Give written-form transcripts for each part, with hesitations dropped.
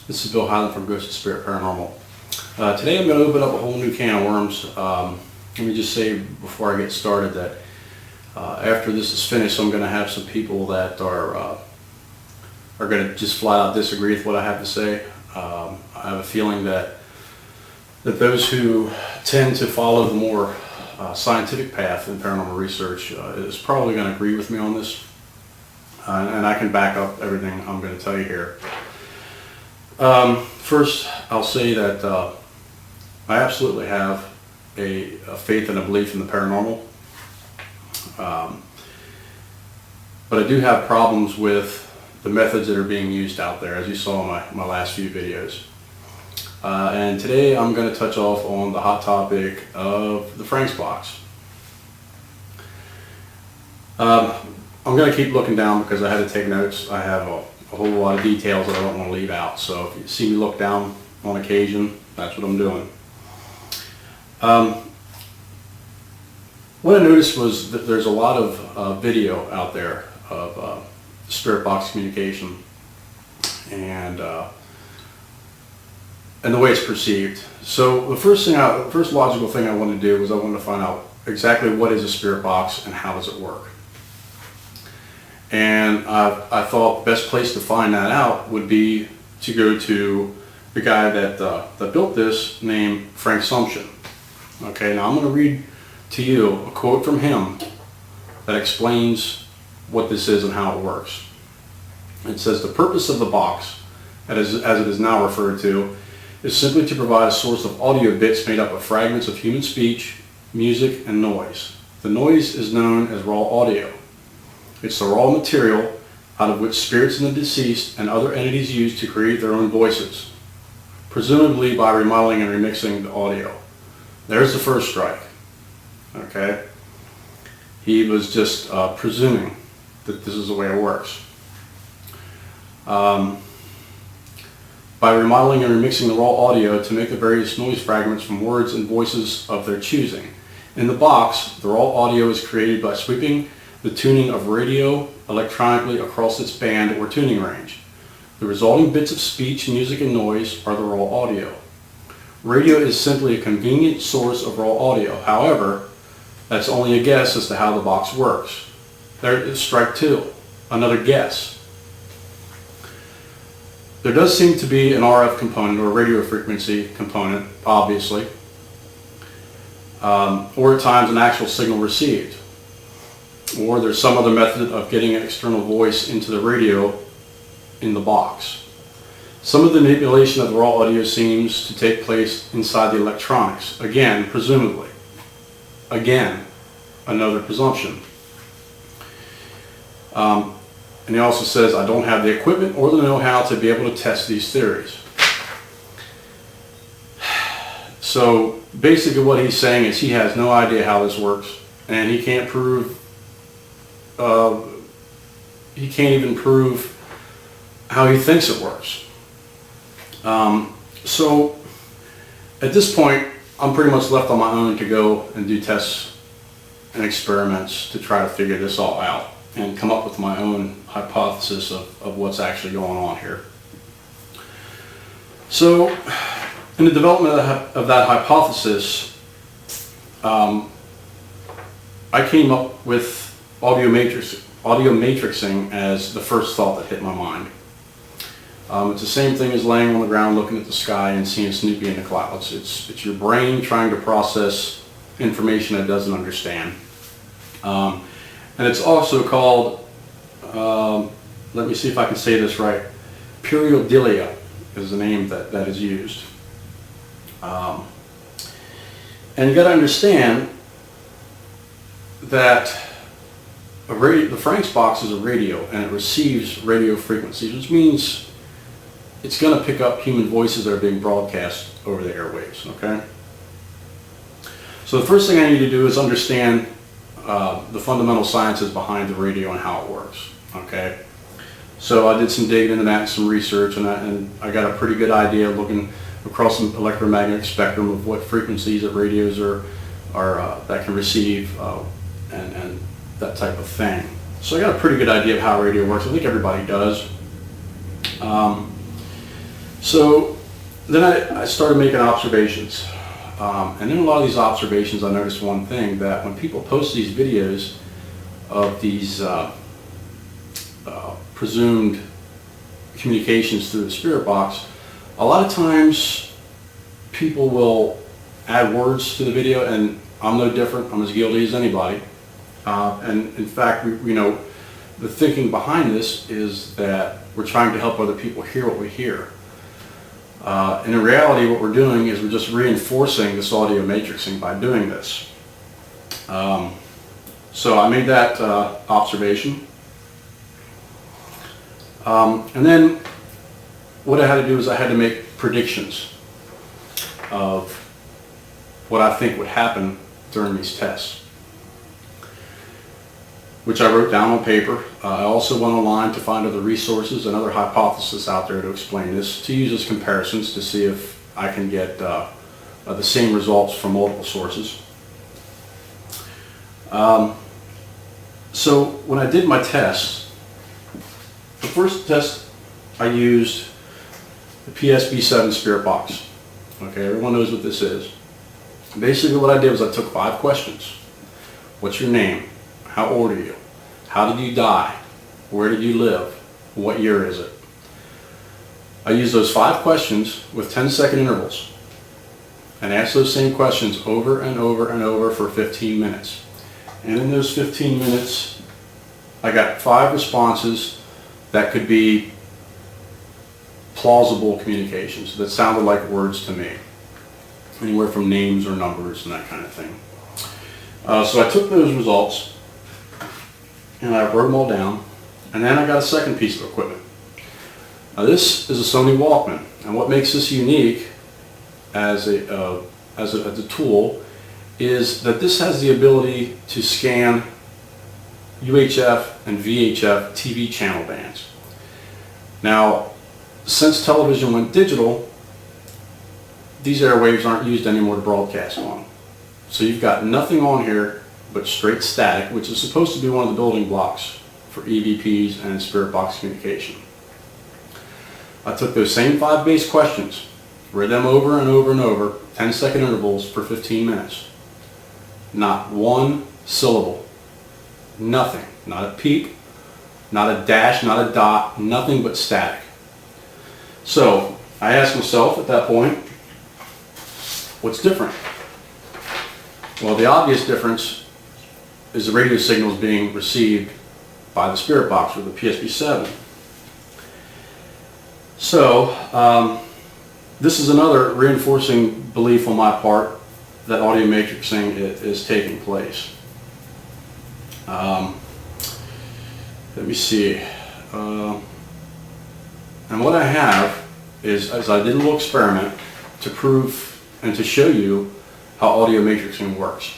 This is Bill Heiland from Ghost and Spirit Paranormal. Today I'm going to open up a whole new can of worms. Let me just say before I get started that after this is finished, I'm going to have some people that are going to just flat out disagree with what I have to say. I have a feeling that those who tend to follow the more scientific path in paranormal research is probably going to agree with me on this. And I can back up everything I'm going to tell you here. First, I'll say that I absolutely have a faith and a belief in the paranormal. But I do have problems with the methods that are being used out there, as you saw in my last few videos. And today I'm going to touch off on the hot topic of the Frank's box. I'm going to keep looking down because I had to take notes. I have a whole lot of details that I don't want to leave out. So if you see me look down on occasion, that's what I'm doing. What I noticed was that there's a lot of video out there of spirit box communication and the way it's perceived. So the first logical thing I wanted to do was I wanted to find out exactly what is a spirit box and how does it work. And I thought the best place to find that out would be to go to the guy that built this, named Frank Sumption. Okay, now I'm going to read to you a quote from him that explains what this is and how it works. It says, "The purpose of the box, as it is now referred to, is simply to provide a source of audio bits made up of fragments of human speech, music, and noise. The noise is known as raw audio. It's the raw material out of which spirits and the deceased and other entities use to create their own voices, presumably by remodeling and remixing the audio." There's the first strike. Okay? He was just presuming that this is the way it works. By remodeling and remixing the raw audio to make the various noise fragments from words and voices of their choosing. In the box, the raw audio is created by sweeping the tuning of radio electronically across its band or tuning range. The resulting bits of speech, music, and noise are the raw audio. Radio is simply a convenient source of raw audio. However, that's only a guess as to how the box works. There is strike two, another guess. There does seem to be an RF component or a radio frequency component, obviously, or at times an actual signal received. Or there's some other method of getting an external voice into the radio in the box. Some of the manipulation of the raw audio seems to take place inside the electronics. Again, presumably. Again, another presumption. And he also says, "I don't have the equipment or the know-how to be able to test these theories." So basically what he's saying is he has no idea how this works, and he can't even prove how he thinks it works. So at this point, I'm pretty much left on my own to go and do tests and experiments to try to figure this all out and come up with my own hypothesis of what's actually going on here. So in the development of that hypothesis, I came up with audio matrixing as the first thought that hit my mind. It's the same thing as laying on the ground looking at the sky and seeing Snoopy in the clouds. It's your brain trying to process information it doesn't understand. And it's also called, let me see if I can say this right, pareidolia is the name that is used. And you got to understand that the Frank's box is a radio, and it receives radio frequencies, which means it's going to pick up human voices that are being broadcast over the airwaves. Okay. So the first thing I need to do is understand the fundamental sciences behind the radio and how it works. Okay. So I did some digging into that, some research, and I got a pretty good idea looking across the electromagnetic spectrum of what frequencies that radios are that can receive and that type of thing. So I got a pretty good idea of how radio works. I think everybody does. So then I started making observations. And in a lot of these observations, I noticed one thing, that when people post these videos of these presumed communications through the spirit box, a lot of times people will add words to the video, and I'm no different. I'm as guilty as anybody. And in fact, the thinking behind this is that we're trying to help other people hear what we hear. And in reality, what we're doing is we're just reinforcing this audio matrixing by doing this. So I made that observation. And then what I had to do is I had to make predictions of what I think would happen during these tests, which I wrote down on paper. I also went online to find other resources and other hypotheses out there to explain this, to use as comparisons to see if I can get the same results from multiple sources. So when I did my tests, the first test I used the PSB7 spirit box. Okay, everyone knows what this is. Basically what I did was I took 5 questions. What's your name? How old are you? How did you die? Where did you live? What year is it? I used those 5 questions with 10-second intervals and asked those same questions over and over and over for 15 minutes. And in those 15 minutes, I got 5 responses that could be plausible communications that sounded like words to me. Anywhere from names or numbers and that kind of thing. So I took those results and I wrote them all down, and then I got a second piece of equipment. Now this is a Sony Walkman, and what makes this unique as a tool is that this has the ability to scan UHF and VHF TV channel bands. Now, since television went digital, these airwaves aren't used anymore to broadcast on. So you've got nothing on here but straight static, which is supposed to be one of the building blocks for EVPs and spirit box communication. I took those same 5 base questions, read them over and over and over, 10-second intervals for 15 minutes. Not one syllable. Nothing. Not a peep, not a dash, not a dot, nothing but static. So I asked myself at that point, what's different? Well, the obvious difference is the radio signals being received by the spirit box or the PSB7. So this is another reinforcing belief on my part that audio matrixing is taking place. Let me see. And what I have is I did a little experiment to prove and to show you how audio matrixing works.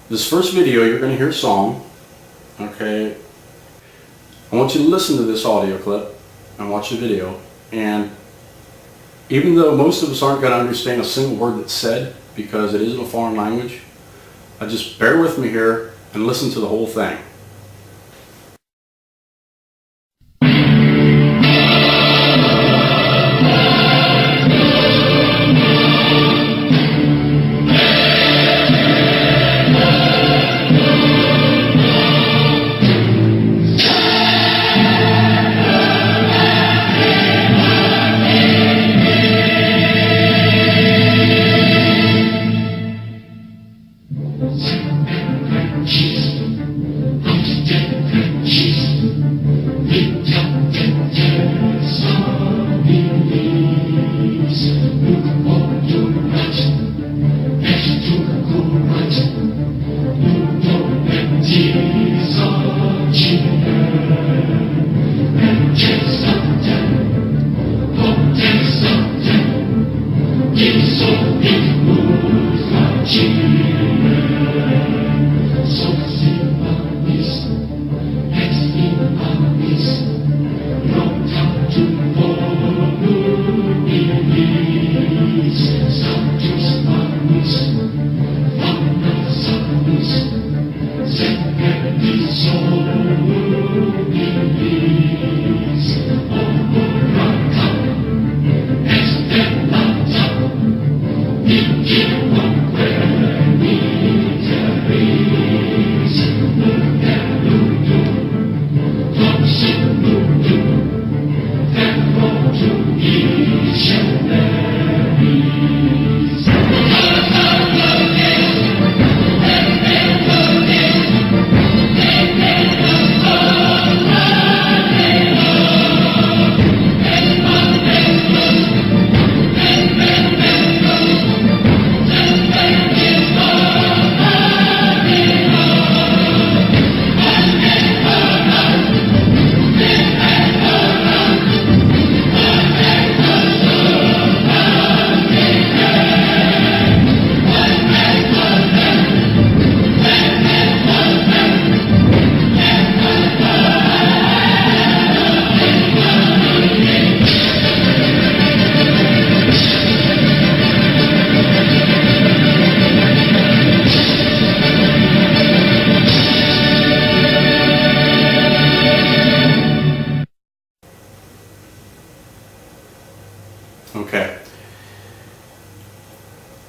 This first video, you're going to hear a song. Okay. I want you to listen to this audio clip and watch the video. And even though most of us aren't going to understand a single word that's said because it is in a foreign language, just bear with me here and listen to the whole thing.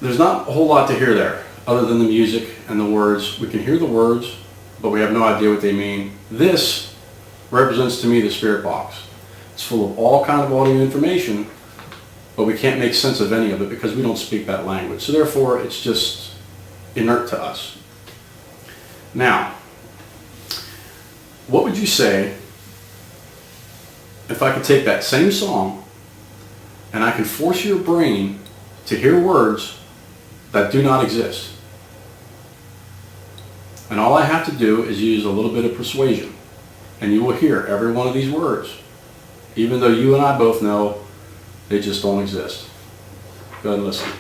there's not a whole lot to hear there other than the music and the words. We can hear the words, but we have no idea what they mean. This represents to me the spirit box. It's full of all kind of audio information, but we can't make sense of any of it because we don't speak that language. So therefore, it's just inert to us. Now, what would you say if I could take that same song and I could force your brain to hear words that do not exist? And all I have to do is use a little bit of persuasion, and you will hear every one of these words, even though you and I both know they just don't exist. Go ahead and listen.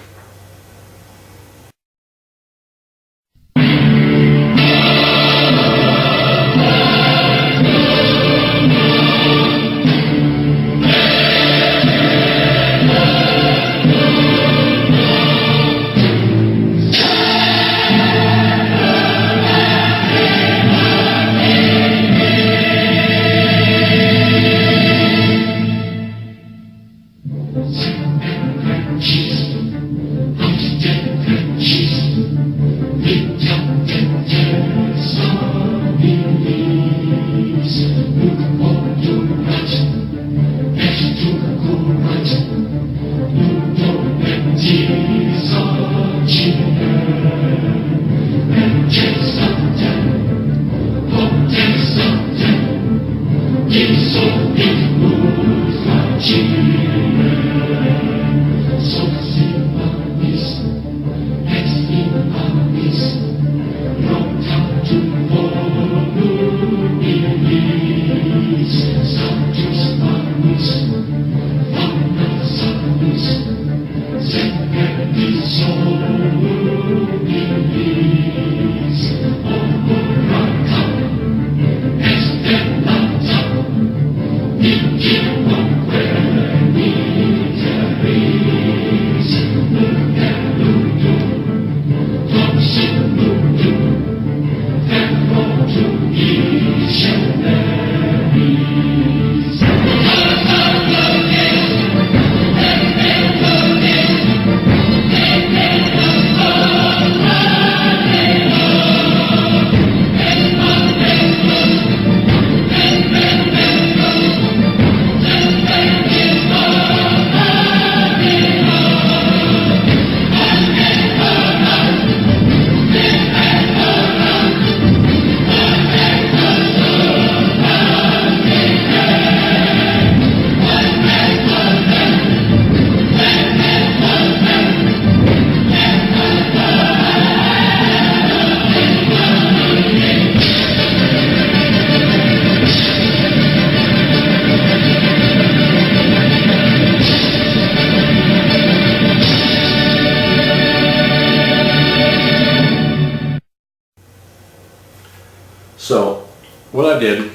So what I did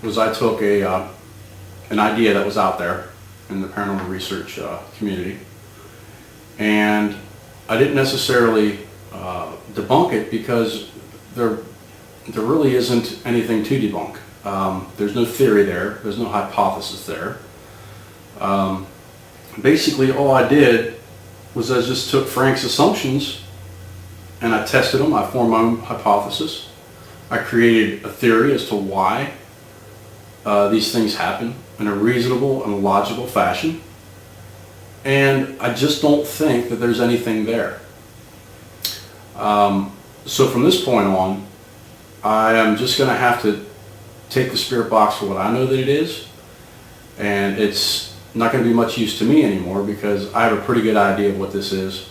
was I took an idea that was out there in the paranormal research community, and I didn't necessarily debunk it because there really isn't anything to debunk. There's no theory there. There's no hypothesis there. Basically, all I did was I just took Frank's assumptions and I tested them. I formed my own hypothesis. I created a theory as to why these things happen in a reasonable and logical fashion. And I just don't think that there's anything there. So from this point on, I am just going to have to take the spirit box for what I know that it is. And it's not going to be much use to me anymore because I have a pretty good idea of what this is.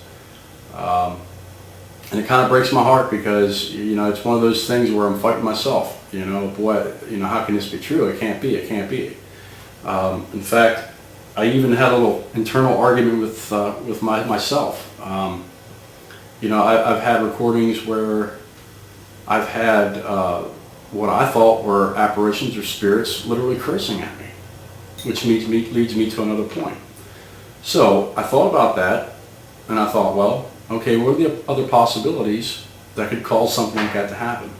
And it kind of breaks my heart because, you know, it's one of those things where I'm fighting myself. You know, boy, you know, how can this be true? It can't be. It can't be. In fact, I even had a little internal argument with myself. You know, I've had recordings where I've had what I thought were apparitions or spirits literally cursing at me, which leads me to another point. So I thought about that, and I thought, well, okay, what are the other possibilities that could cause something like that to happen?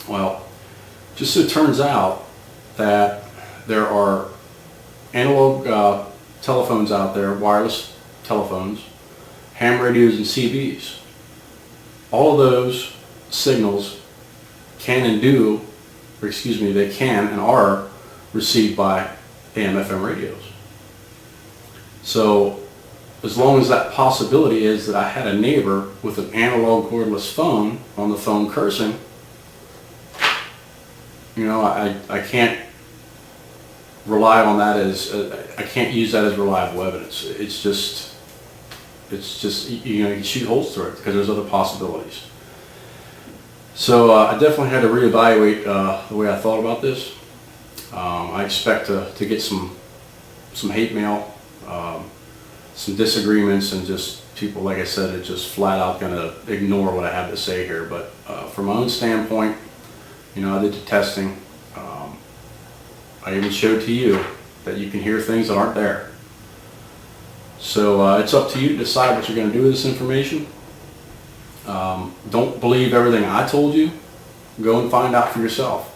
Well, just so it turns out that there are analog telephones out there, wireless telephones, ham radios and CBs. All of those signals can and do, or excuse me, they can and are received by AM/FM radios. So as long as that possibility is that I had a neighbor with an analog cordless phone on the phone cursing, you know, I can't rely on that as, I can't use that as reliable evidence. It's just, you know, you can shoot holes through it because there's other possibilities. So I definitely had to reevaluate the way I thought about this. I expect to get some hate mail, some disagreements, and just people, like I said, are just flat out going to ignore what I have to say here. But from my own standpoint, you know, I did the testing. I even showed to you that you can hear things that aren't there. So it's up to you to decide what you're going to do with this information. Don't believe everything I told you. Go and find out for yourself.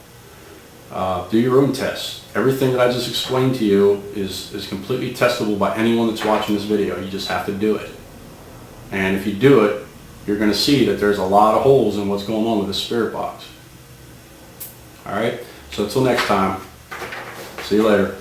Do your own tests. Everything that I just explained to you is completely testable by anyone that's watching this video. You just have to do it. And if you do it, you're going to see that there's a lot of holes in what's going on with the spirit box. Alright? So until next time, see you later.